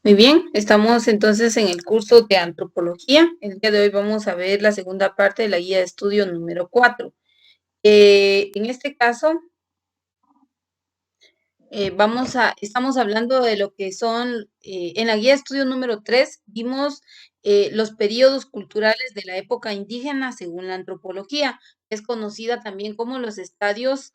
Muy bien, estamos entonces en el curso de antropología. El día de hoy vamos a ver la segunda parte de la guía de estudio número 4. En este caso, estamos hablando de lo que son, en la guía de estudio número 3 vimos los periodos culturales de la época indígena según la antropología. Es conocida también como los estadios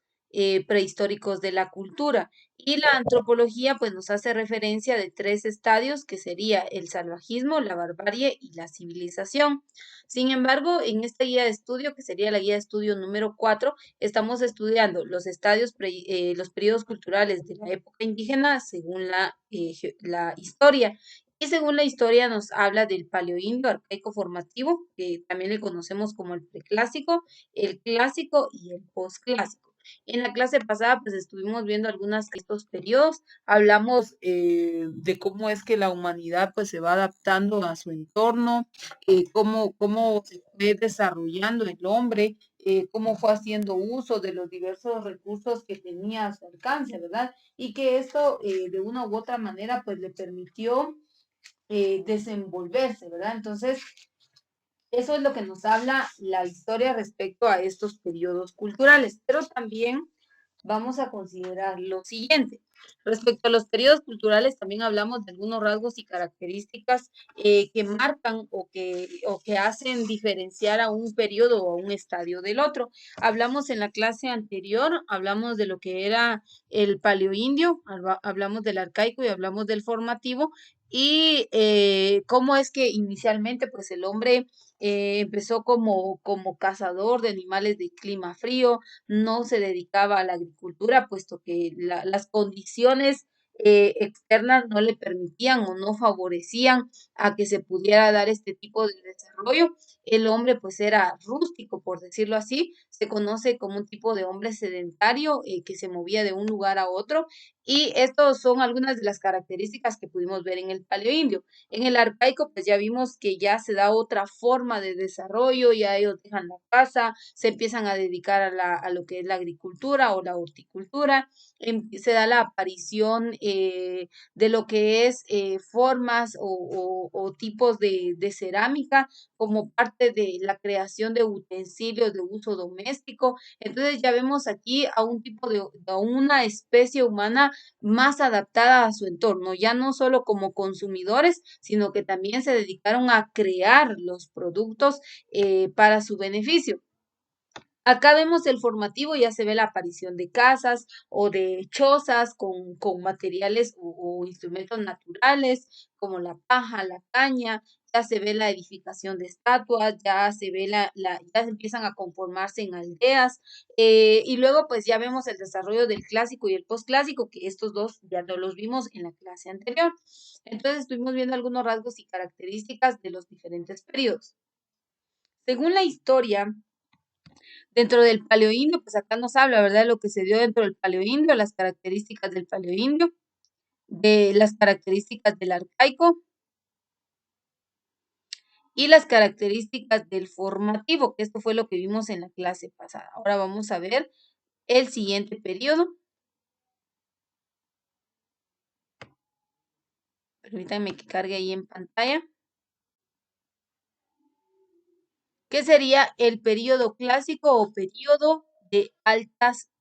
prehistóricos de la cultura. Y la antropología pues nos hace referencia de tres estadios que sería el salvajismo, la barbarie y la civilización. Sin embargo, en esta guía de estudio, que sería la guía de estudio número 4, estamos estudiando los los periodos culturales de la época indígena según la historia. Y según la historia nos habla del paleoindio arcaico formativo, que también le conocemos como el preclásico, el clásico y el posclásico. En la clase pasada, pues estuvimos viendo algunos de estos periodos, hablamos de cómo es que la humanidad pues se va adaptando a su entorno, cómo se fue desarrollando el hombre, cómo fue haciendo uso de los diversos recursos que tenía a su alcance, ¿verdad? Y que esto de una u otra manera pues le permitió desenvolverse, ¿verdad? Entonces, eso es lo que nos habla la historia respecto a estos periodos culturales, pero también vamos a considerar lo siguiente. Respecto a los periodos culturales, también hablamos de algunos rasgos y características que marcan o que hacen diferenciar a un periodo o a un estadio del otro. Hablamos en la clase anterior, hablamos de lo que era el paleoindio, hablamos del arcaico y hablamos del formativo, y cómo es que inicialmente pues el hombre empezó como cazador de animales de clima frío, no se dedicaba a la agricultura, puesto que las condiciones externas no le permitían o no favorecían a que se pudiera dar este tipo de desarrollo. El hombre pues era rústico, por decirlo así, se conoce como un tipo de hombre sedentario que se movía de un lugar a otro, y estos son algunas de las características que pudimos ver en el paleoindio. En el arcaico, pues ya vimos que ya se da otra forma de desarrollo, ya ellos dejan la casa, se empiezan a dedicar a lo que es la agricultura o la horticultura, se da la aparición de lo que es formas o tipos de cerámica como parte de la creación de utensilios de uso doméstico. Entonces ya vemos aquí a un tipo a una especie humana más adaptada a su entorno, ya no solo como consumidores, sino que también se dedicaron a crear los productos para su beneficio. Acá vemos el formativo, ya se ve la aparición de casas o de chozas con materiales o instrumentos naturales como la paja, la caña, ya se ve la edificación de estatuas, ya se ve ya se empiezan a conformarse en aldeas, y luego pues ya vemos el desarrollo del clásico y el posclásico, que estos dos ya no los vimos en la clase anterior. Entonces estuvimos viendo algunos rasgos y características de los diferentes periodos. Según la historia, dentro del paleoindio, pues acá nos habla, ¿verdad?, de lo que se dio dentro del paleoindio, las características del paleoindio, de las características del arcaico y las características del formativo, que esto fue lo que vimos en la clase pasada. Ahora vamos a ver el siguiente periodo. Permítanme que cargue ahí en pantalla. ¿Qué sería el periodo clásico o periodo de altas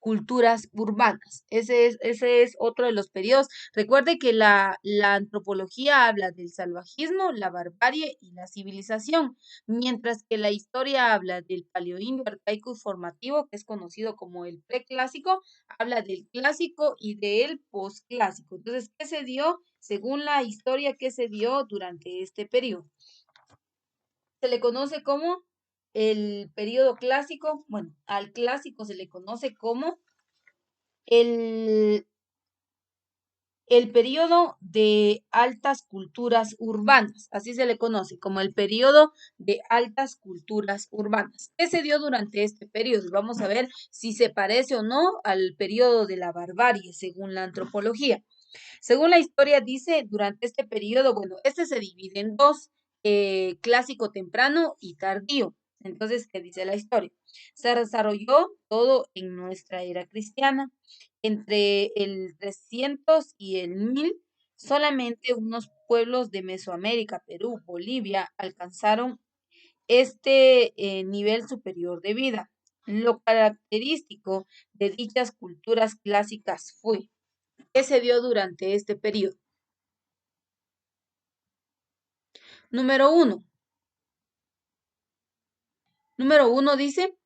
culturas urbanas? Ese es otro de los periodos. Recuerde que la antropología habla del salvajismo, la barbarie y la civilización, mientras que la historia habla del paleoindio arcaico y formativo, que es conocido como el preclásico, habla del clásico y del posclásico. Entonces, ¿qué se dio? Según la historia, ¿qué se dio durante este periodo? Se le conoce como el periodo clásico, bueno, al clásico se le conoce como el, el periodo de altas culturas urbanas, así se le conoce como el periodo de altas culturas urbanas. ¿Qué se dio durante este periodo? Vamos a ver si se parece o no al periodo de la barbarie, según la antropología. Según la historia dice, durante este periodo, bueno, este se divide en dos, clásico temprano y tardío. Entonces, ¿qué dice la historia? Se desarrolló todo en nuestra era cristiana. Entre el 300 y el 1000, solamente unos pueblos de Mesoamérica, Perú, Bolivia, alcanzaron este nivel superior de vida. Lo característico de dichas culturas clásicas fue que se dio durante este periodo. Número uno. Número uno dice,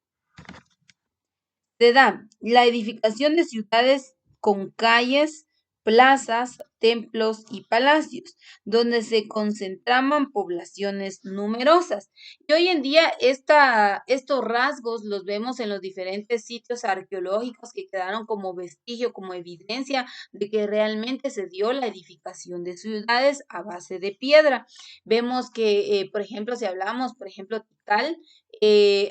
se da la edificación de ciudades con calles, plazas, templos y palacios, donde se concentraban poblaciones numerosas. Y hoy en día estos rasgos los vemos en los diferentes sitios arqueológicos que quedaron como vestigio, como evidencia de que realmente se dio la edificación de ciudades a base de piedra. Vemos que, por ejemplo, si hablamos, por ejemplo, Tikal,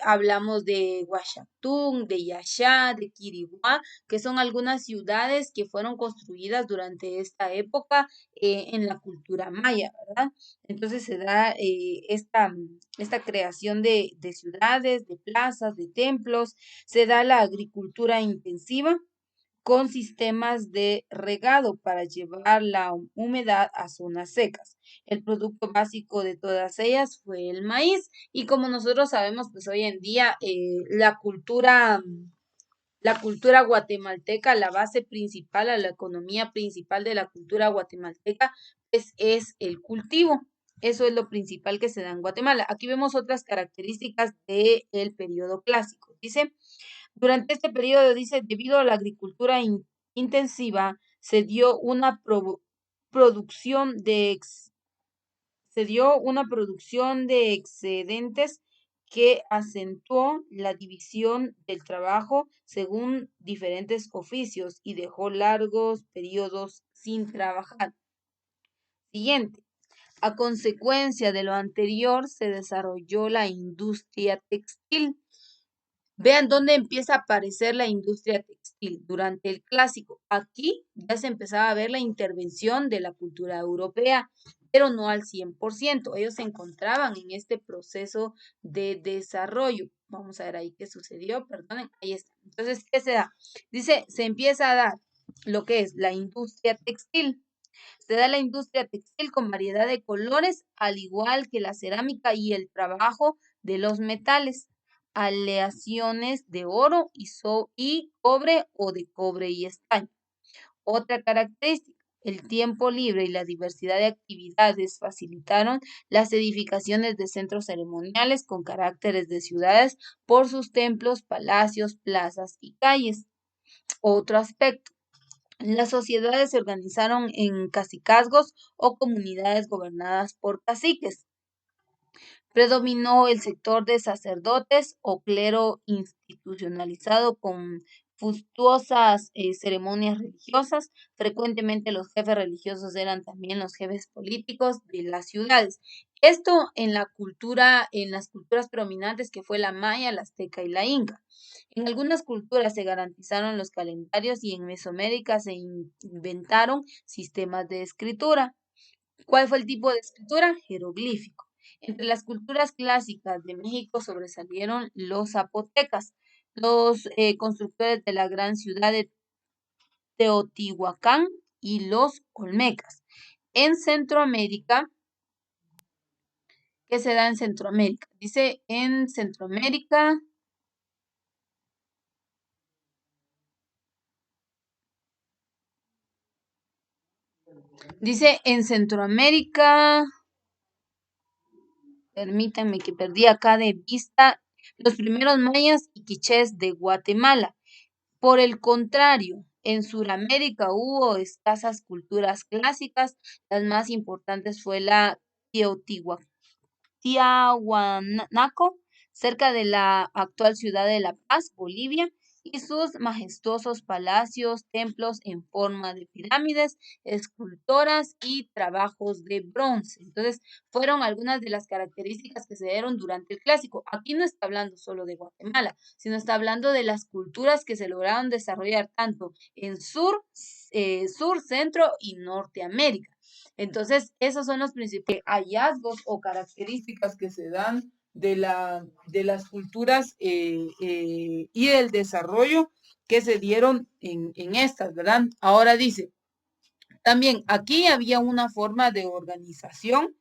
hablamos de Huachatún, de Yaxá, de Quiriguá, que son algunas ciudades que fueron construidas durante esta época en la cultura maya, ¿verdad? Entonces se da esta creación de ciudades, de plazas, de templos, se da la agricultura intensiva con sistemas de regado para llevar la humedad a zonas secas. El producto básico de todas ellas fue el maíz y como nosotros sabemos, pues hoy en día la cultura guatemalteca, la base principal, a la economía principal de la cultura guatemalteca, pues es el cultivo. Eso es lo principal que se da en Guatemala. Aquí vemos otras características del periodo clásico. Dice, durante este periodo, dice, debido a la agricultura intensiva, se dio una producción se dio una producción de excedentes que acentuó la división del trabajo según diferentes oficios y dejó largos periodos sin trabajar. Siguiente. A consecuencia de lo anterior, se desarrolló la industria textil. Vean dónde empieza a aparecer la industria textil durante el clásico. Aquí ya se empezaba a ver la intervención de la cultura europea, pero no al 100%. Ellos se encontraban en este proceso de desarrollo. Vamos a ver ahí qué sucedió, perdonen, ahí está. Entonces, ¿qué se da? Dice, se empieza a dar lo que es la industria textil. Se da la industria textil con variedad de colores, al igual que la cerámica y el trabajo de los metales, aleaciones de oro y cobre o de cobre y estaño. Otra característica, el tiempo libre y la diversidad de actividades facilitaron las edificaciones de centros ceremoniales con caracteres de ciudades por sus templos, palacios, plazas y calles. Otro aspecto, las sociedades se organizaron en cacicazgos o comunidades gobernadas por caciques. Predominó el sector de sacerdotes o clero institucionalizado con fastuosas ceremonias religiosas. Frecuentemente los jefes religiosos eran también los jefes políticos de las ciudades. Esto en la cultura, en las culturas predominantes que fue la maya, la azteca y la inca. En algunas culturas se garantizaron los calendarios y en Mesoamérica se inventaron sistemas de escritura. ¿Cuál fue el tipo de escritura? Jeroglífico. Entre las culturas clásicas de México sobresalieron los zapotecas, los constructores de la gran ciudad de Teotihuacán y los olmecas. En Centroamérica, ¿qué se da en Centroamérica? Dice en Centroamérica, permítanme que perdí acá de vista los primeros mayas y quichés de Guatemala. Por el contrario, en Sudamérica hubo escasas culturas clásicas. Las más importantes fue la Tiahuanaco, cerca de la actual ciudad de La Paz, Bolivia, y sus majestuosos palacios, templos en forma de pirámides, escultoras y trabajos de bronce. Entonces, fueron algunas de las características que se dieron durante el clásico. Aquí no está hablando solo de Guatemala, sino está hablando de las culturas que se lograron desarrollar tanto en sur, centro y Norteamérica. Entonces, esos son los principales hallazgos o características que se dan de las culturas y el desarrollo que se dieron en estas, ¿verdad? Ahora dice, también aquí había una forma de organización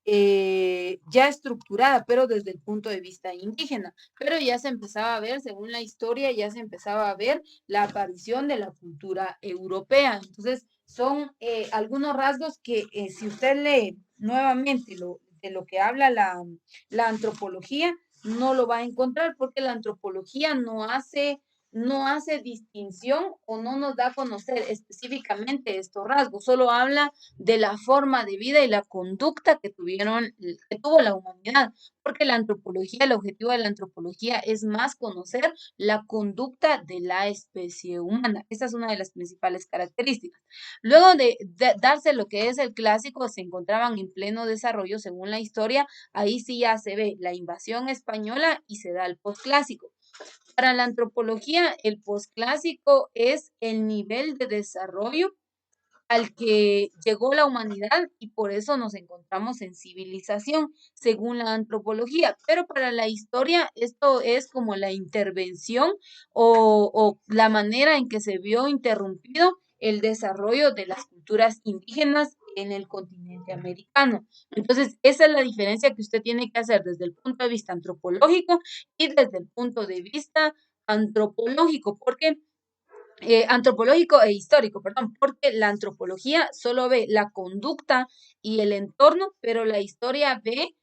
ya estructurada, pero desde el punto de vista indígena. Pero ya se empezaba a ver, según la historia, ya se empezaba a ver la aparición de la cultura europea. Entonces, son algunos rasgos que si usted lee nuevamente de lo que habla la antropología, no lo va a encontrar porque la antropología no hace distinción o no nos da a conocer específicamente estos rasgos, solo habla de la forma de vida y la conducta que tuvo la humanidad, porque la antropología, el objetivo de la antropología es más conocer la conducta de la especie humana. Esa es una de las principales características. Luego de darse lo que es el clásico, se encontraban en pleno desarrollo según la historia, ahí sí ya se ve la invasión española y se da el posclásico. Para la antropología, el posclásico es el nivel de desarrollo al que llegó la humanidad y por eso nos encontramos en civilización, según la antropología. Pero para la historia, esto es como la intervención o la manera en que se vio interrumpido el desarrollo de las culturas indígenas en el continente americano. Entonces, esa es la diferencia que usted tiene que hacer desde el punto de vista antropológico y desde el punto de vista antropológico, porque antropológico e histórico, perdón, porque la antropología solo ve la conducta y el entorno, pero la historia ve,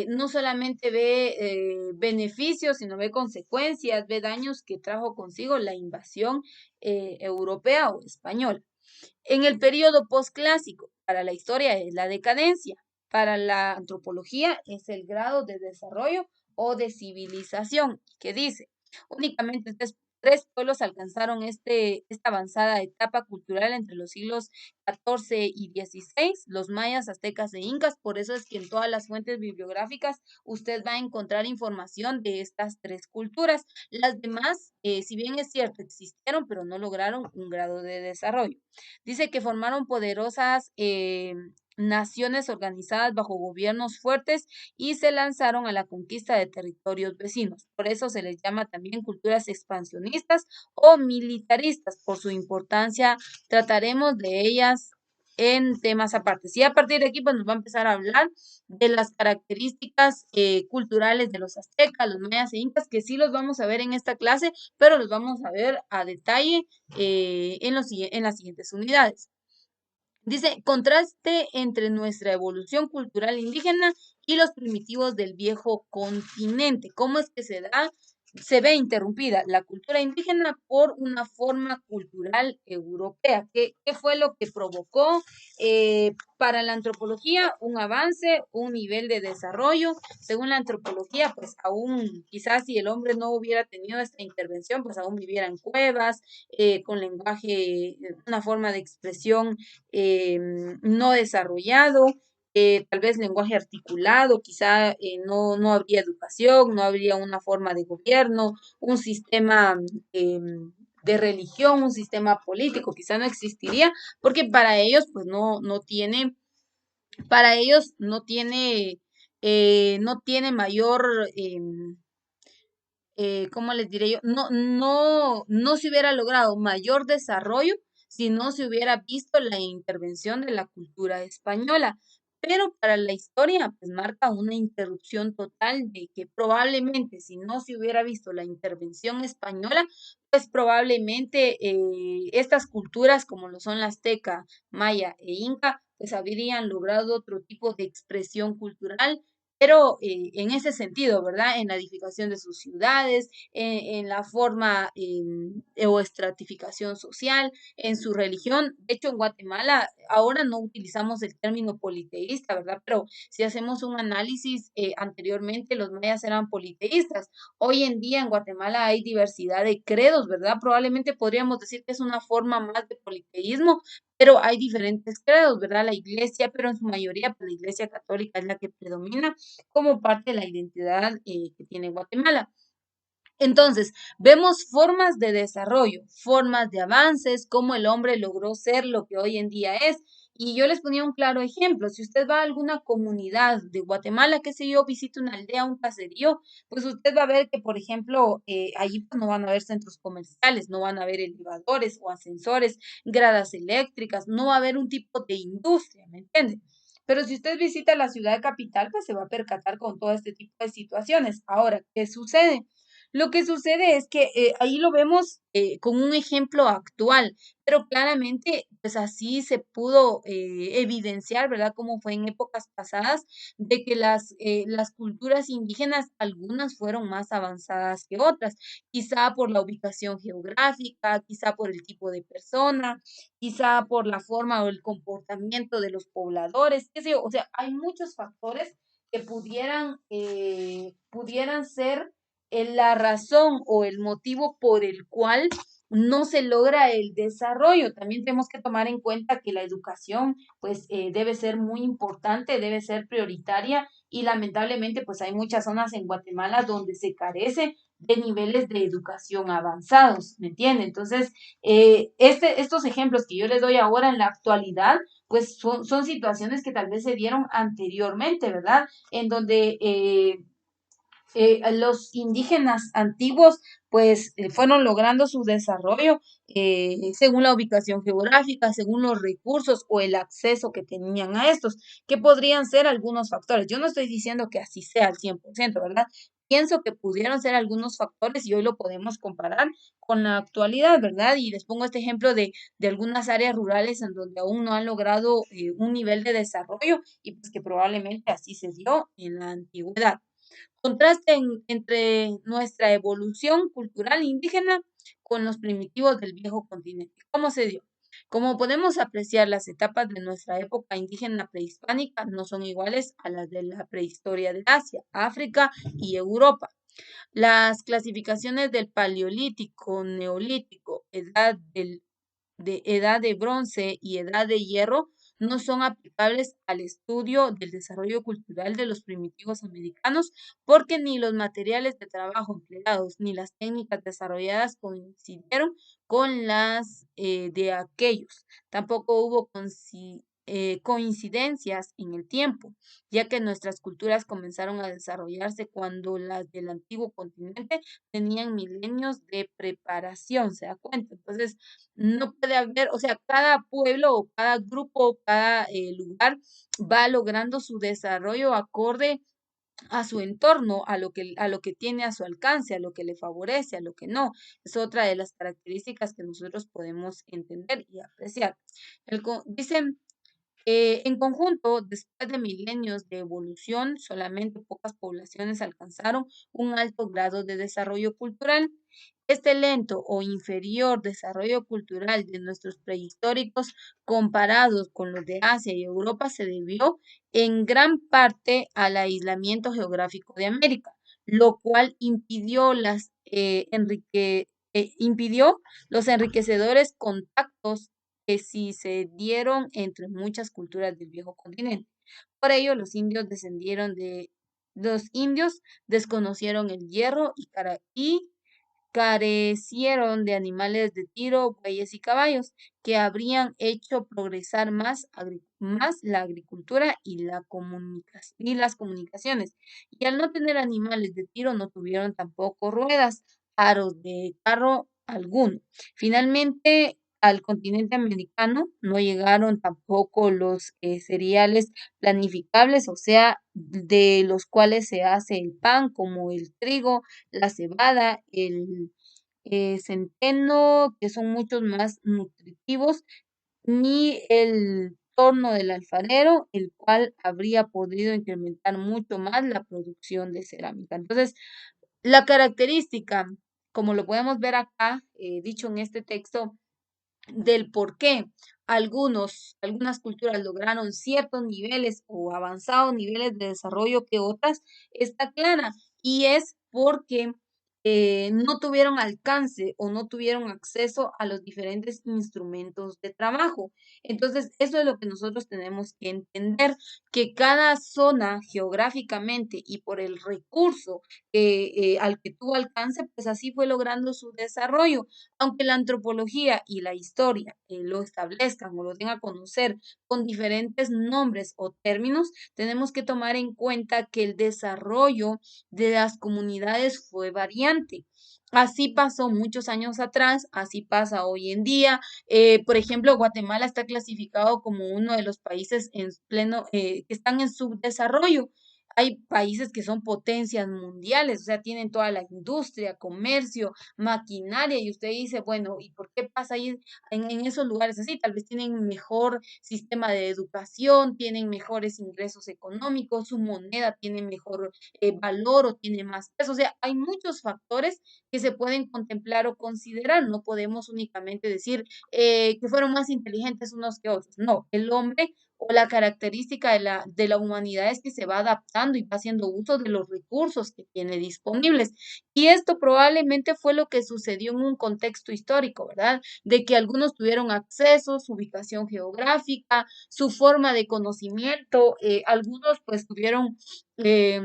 no solamente ve beneficios, sino ve consecuencias, ve daños que trajo consigo la invasión europea o española. En el periodo posclásico, para la historia es la decadencia, para la antropología es el grado de desarrollo o de civilización, que dice, únicamente tres pueblos alcanzaron esta avanzada etapa cultural entre los siglos XIV y XVI, los mayas, aztecas e incas, por eso es que en todas las fuentes bibliográficas usted va a encontrar información de estas tres culturas. Las demás, si bien es cierto, existieron, pero no lograron un grado de desarrollo. Dice que formaron poderosas naciones organizadas bajo gobiernos fuertes y se lanzaron a la conquista de territorios vecinos. Por eso se les llama también culturas expansionistas o militaristas. Por su importancia, trataremos de ellas en temas aparte. Y a partir de aquí pues nos va a empezar a hablar de las características culturales de los aztecas, los mayas e incas, que sí los vamos a ver en esta clase, pero los vamos a ver a detalle en las siguientes unidades. Dice, contraste entre nuestra evolución cultural indígena y los primitivos del viejo continente. ¿Cómo es que se ve interrumpida la cultura indígena por una forma cultural europea? ¿Qué fue lo que provocó para la antropología un avance, un nivel de desarrollo? Según la antropología, pues aún quizás si el hombre no hubiera tenido esta intervención, pues aún viviera en cuevas, con lenguaje, una forma de expresión no desarrollado, tal vez lenguaje articulado, quizá no habría educación, no habría una forma de gobierno, un sistema de religión, un sistema político, quizá no existiría, porque para ellos pues no tiene, para ellos no tiene mayor ¿cómo les diré yo? No se hubiera logrado mayor desarrollo si no se hubiera visto la intervención de la cultura española. Pero para la historia, pues marca una interrupción total de que probablemente si no se hubiera visto la intervención española, pues probablemente estas culturas como lo son la azteca, maya e inca, pues habrían logrado otro tipo de expresión cultural pero en ese sentido, ¿verdad? En la edificación de sus ciudades, en la forma o estratificación social, en su religión. De hecho, en Guatemala ahora no utilizamos el término politeísta, ¿verdad? Pero si hacemos un análisis, anteriormente los mayas eran politeístas. Hoy en día en Guatemala hay diversidad de credos, ¿verdad? Probablemente podríamos decir que es una forma más de politeísmo, pero hay diferentes credos, ¿verdad? La iglesia, pero en su mayoría, pues, la iglesia católica es la que predomina como parte de la identidad que tiene Guatemala. Entonces, vemos formas de desarrollo, formas de avances, cómo el hombre logró ser lo que hoy en día es. Y yo les ponía un claro ejemplo. Si usted va a alguna comunidad de Guatemala, qué sé yo, visita una aldea, un caserío, pues usted va a ver que, por ejemplo, allí pues, no van a haber centros comerciales, no van a haber elevadores o ascensores, gradas eléctricas, no va a haber un tipo de industria, ¿me entiende? Pero si usted visita la ciudad capital, pues se va a percatar con todo este tipo de situaciones. Ahora, ¿qué sucede? Lo que sucede es que ahí lo vemos con un ejemplo actual, pero claramente, pues así se pudo evidenciar, ¿verdad? Como fue en épocas pasadas, de que las culturas indígenas, algunas fueron más avanzadas que otras, quizá por la ubicación geográfica, quizá por el tipo de persona, quizá por la forma o el comportamiento de los pobladores, qué sé yo, o sea, hay muchos factores que pudieran ser la razón o el motivo por el cual no se logra el desarrollo. También tenemos que tomar en cuenta que la educación, pues, debe ser muy importante, debe ser prioritaria y lamentablemente, pues, hay muchas zonas en Guatemala donde se carece de niveles de educación avanzados, ¿me entiende? Entonces, estos ejemplos que yo les doy ahora en la actualidad, pues son situaciones que tal vez se dieron anteriormente, ¿verdad? En donde los indígenas antiguos pues fueron logrando su desarrollo según la ubicación geográfica, según los recursos o el acceso que tenían a estos, que podrían ser algunos factores. Yo no estoy diciendo que así sea al 100%, ¿verdad? Pienso que pudieron ser algunos factores y hoy lo podemos comparar con la actualidad, ¿verdad? Y les pongo este ejemplo de algunas áreas rurales en donde aún no han logrado un nivel de desarrollo y pues que probablemente así se dio en la antigüedad. Contraste entre nuestra evolución cultural indígena con los primitivos del viejo continente. ¿Cómo se dio? Como podemos apreciar, las etapas de nuestra época indígena prehispánica no son iguales a las de la prehistoria de Asia, África y Europa. Las clasificaciones del Paleolítico, Neolítico, de edad de bronce y edad de hierro no son aplicables al estudio del desarrollo cultural de los primitivos americanos porque ni los materiales de trabajo empleados ni las técnicas desarrolladas coincidieron con las de aquellos. Tampoco hubo coincidencias en el tiempo, ya que nuestras culturas comenzaron a desarrollarse cuando las del antiguo continente tenían milenios de preparación, ¿se da cuenta? Entonces, no puede haber, o sea, cada pueblo o cada grupo, cada lugar va logrando su desarrollo acorde a su entorno, a lo que tiene a su alcance, a lo que le favorece, a lo que no. Es otra de las características que nosotros podemos entender y apreciar. Dicen en conjunto, después de milenios de evolución, solamente pocas poblaciones alcanzaron un alto grado de desarrollo cultural. Este lento o inferior desarrollo cultural de nuestros prehistóricos comparados con los de Asia y Europa se debió en gran parte al aislamiento geográfico de América, lo cual impidió los enriquecedores contactos que sí se dieron entre muchas culturas del viejo continente. Por ello, los indios desconocieron el hierro y carecieron de animales de tiro, bueyes y caballos, que habrían hecho progresar más la agricultura y las comunicaciones. Y al no tener animales de tiro, no tuvieron tampoco ruedas, aros de carro alguno. Finalmente, al continente americano no llegaron tampoco los cereales planificables, o sea, de los cuales se hace el pan, como el trigo, la cebada, el centeno, que son muchos más nutritivos, ni el torno del alfarero, el cual habría podido incrementar mucho más la producción de cerámica. Entonces, la característica, como lo podemos ver acá, dicho en este texto, del por qué algunas culturas lograron ciertos niveles o avanzados niveles de desarrollo que otras, está clara y es porque no tuvieron alcance o no tuvieron acceso a los diferentes instrumentos de trabajo. Entonces, eso es lo que nosotros tenemos que entender, que cada zona geográficamente y por el recurso al que tuvo alcance, pues así fue logrando su desarrollo. Aunque la antropología y la historia lo establezcan o lo den a conocer con diferentes nombres o términos, tenemos que tomar en cuenta que el desarrollo de las comunidades fue variante. Así pasó muchos años atrás, así pasa hoy en día. Por ejemplo, Guatemala está clasificado como uno de los países en pleno, que están en subdesarrollo. Hay países que son potencias mundiales, o sea, tienen toda la industria, comercio, maquinaria, y usted dice, bueno, ¿y por qué pasa ahí en esos lugares así? Tal vez tienen mejor sistema de educación, tienen mejores ingresos económicos, su moneda tiene mejor valor o tiene más peso. O sea, hay muchos factores que se pueden contemplar o considerar. No podemos únicamente decir que fueron más inteligentes unos que otros. No, el hombre o la característica de la humanidad es que se va adaptando y va haciendo uso de los recursos que tiene disponibles. Y esto probablemente fue lo que sucedió en un contexto histórico, ¿verdad? De que algunos tuvieron acceso, su ubicación geográfica, su forma de conocimiento, algunos pues eh,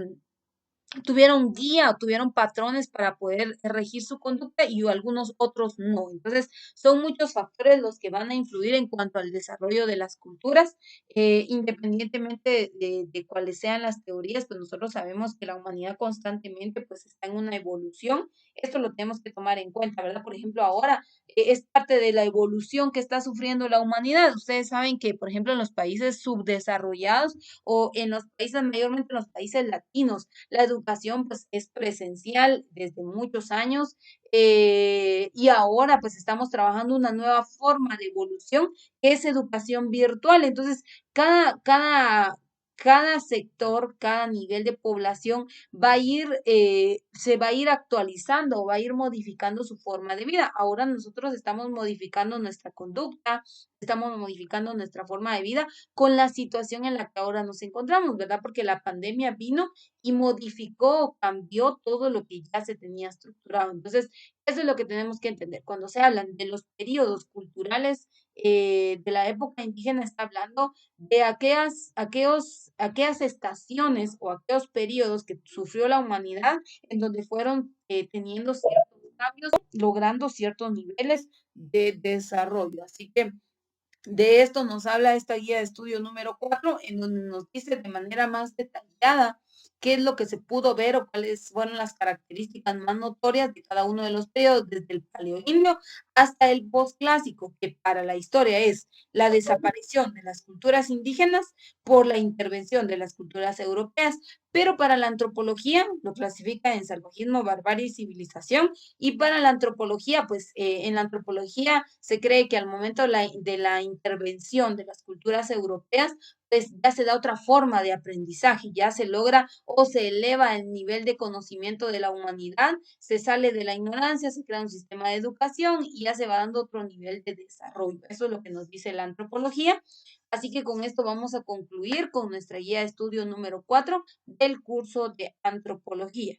tuvieron guía, tuvieron patrones para poder regir su conducta y algunos otros no. Entonces, son muchos factores los que van a influir en cuanto al desarrollo de las culturas, independientemente de cuáles sean las teorías, pues nosotros sabemos que la humanidad constantemente pues está en una evolución. Esto lo tenemos que tomar en cuenta, ¿verdad? Por ejemplo, ahora es parte de la evolución que está sufriendo la humanidad. Ustedes saben que, por ejemplo, en los países subdesarrollados o en los países, mayormente en los países latinos, la educación pues es presencial desde muchos años y ahora pues estamos trabajando una nueva forma de evolución que es educación virtual. Entonces, cada sector, cada nivel de población va a ir, se va a ir actualizando o va a ir modificando su forma de vida. Ahora nosotros estamos modificando nuestra conducta, estamos modificando nuestra forma de vida con la situación en la que ahora nos encontramos, ¿verdad? Porque la pandemia vino y modificó, cambió todo lo que ya se tenía estructurado. Entonces, eso es lo que tenemos que entender. Cuando se hablan de los periodos culturales de la época indígena, está hablando de aquellas estaciones o aquellos periodos que sufrió la humanidad en donde fueron teniendo ciertos cambios, logrando ciertos niveles de desarrollo. Así que de esto nos habla esta guía de estudio número 4, en donde nos dice de manera más detallada qué es lo que se pudo ver o cuáles fueron las características más notorias de cada uno de los periodos, desde el paleoindio hasta el posclásico, que para la historia es la desaparición de las culturas indígenas por la intervención de las culturas europeas, pero para la antropología lo clasifica en salvajismo, barbarie y civilización, y para la antropología, pues en la antropología se cree que al momento de la intervención de las culturas europeas, pues ya se da otra forma de aprendizaje, ya se logra o se eleva el nivel de conocimiento de la humanidad, se sale de la ignorancia, se crea un sistema de educación y ya se va dando otro nivel de desarrollo. Eso es lo que nos dice la antropología. Así que con esto vamos a concluir con nuestra guía de estudio número 4 del curso de antropología.